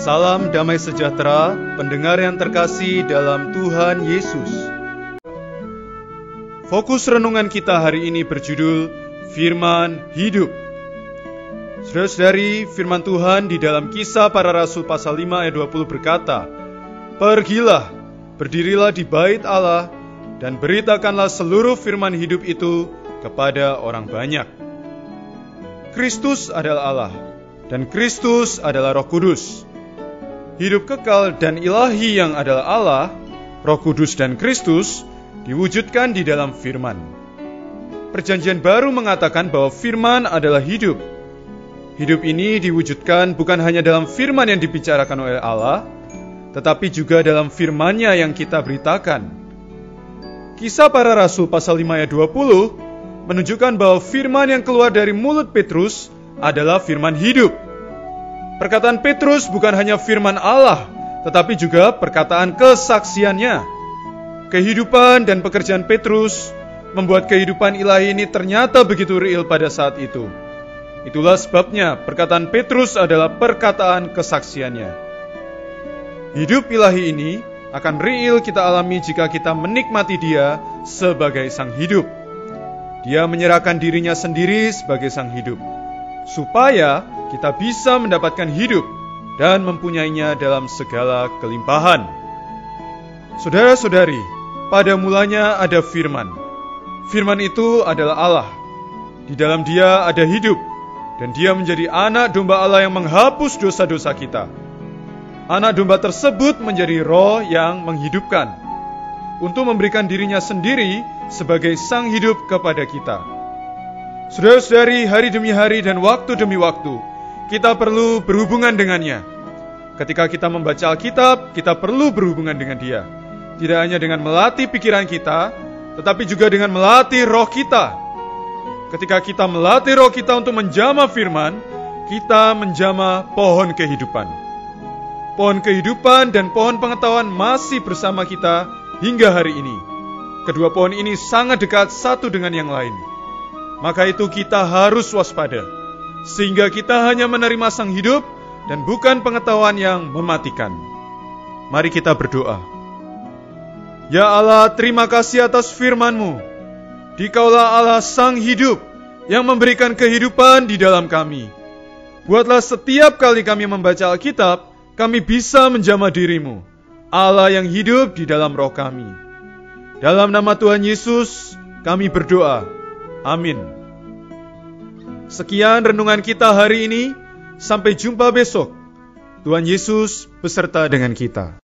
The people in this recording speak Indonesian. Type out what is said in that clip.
Salam damai sejahtera, pendengar yang terkasih dalam Tuhan Yesus. Fokus renungan kita hari ini berjudul Firman Hidup. Saudara-saudari, firman Tuhan di dalam Kisah Para Rasul pasal 5 ayat 20 berkata, "Pergilah, berdirilah di bait Allah, dan beritakanlah seluruh firman hidup itu kepada orang banyak." Kristus adalah Allah, dan Kristus adalah Roh Kudus. Hidup kekal dan ilahi yang adalah Allah, Roh Kudus dan Kristus diwujudkan di dalam firman. Perjanjian baru mengatakan bahwa firman adalah hidup. Hidup ini diwujudkan bukan hanya dalam firman yang dibicarakan oleh Allah, tetapi juga dalam firman-Nya yang kita beritakan. Kisah Para Rasul pasal 5 ayat 20 menunjukkan bahwa firman yang keluar dari mulut Petrus adalah firman hidup. Perkataan Petrus bukan hanya firman Allah, tetapi juga perkataan kesaksiannya. Kehidupan dan pekerjaan Petrus membuat kehidupan ilahi ini ternyata begitu real pada saat itu. Itulah sebabnya perkataan Petrus adalah perkataan kesaksiannya. Hidup ilahi ini akan real kita alami jika kita menikmati Dia sebagai Sang Hidup. Dia menyerahkan dirinya sendiri sebagai Sang Hidup, supaya kita bisa mendapatkan hidup dan mempunyainya dalam segala kelimpahan. Saudara-saudari, pada mulanya ada firman. Firman itu adalah Allah. Di dalam Dia ada hidup, dan Dia menjadi anak domba Allah yang menghapus dosa-dosa kita. Anak domba tersebut menjadi roh yang menghidupkan, untuk memberikan dirinya sendiri sebagai Sang Hidup kepada kita. Saudara-saudari, hari demi hari dan waktu demi waktu, kita perlu berhubungan dengannya. Ketika kita membaca Alkitab, kita perlu berhubungan dengan Dia. Tidak hanya dengan melatih pikiran kita, tetapi juga dengan melatih roh kita. Ketika kita melatih roh kita untuk menjamah firman, kita menjamah pohon kehidupan. Pohon kehidupan dan pohon pengetahuan masih bersama kita hingga hari ini. Kedua pohon ini sangat dekat satu dengan yang lain. Maka itu kita harus waspada, sehingga kita hanya menerima Sang Hidup dan bukan pengetahuan yang mematikan. Mari kita berdoa. Ya Allah, terima kasih atas firman-Mu. Dikaulah Allah Sang Hidup yang memberikan kehidupan di dalam kami. Buatlah setiap kali kami membaca Alkitab, kami bisa menjamah diri-Mu, Allah yang hidup di dalam roh kami. Dalam nama Tuhan Yesus, kami berdoa. Amin. Sekian renungan kita hari ini. Sampai jumpa besok. Tuhan Yesus beserta dengan kita.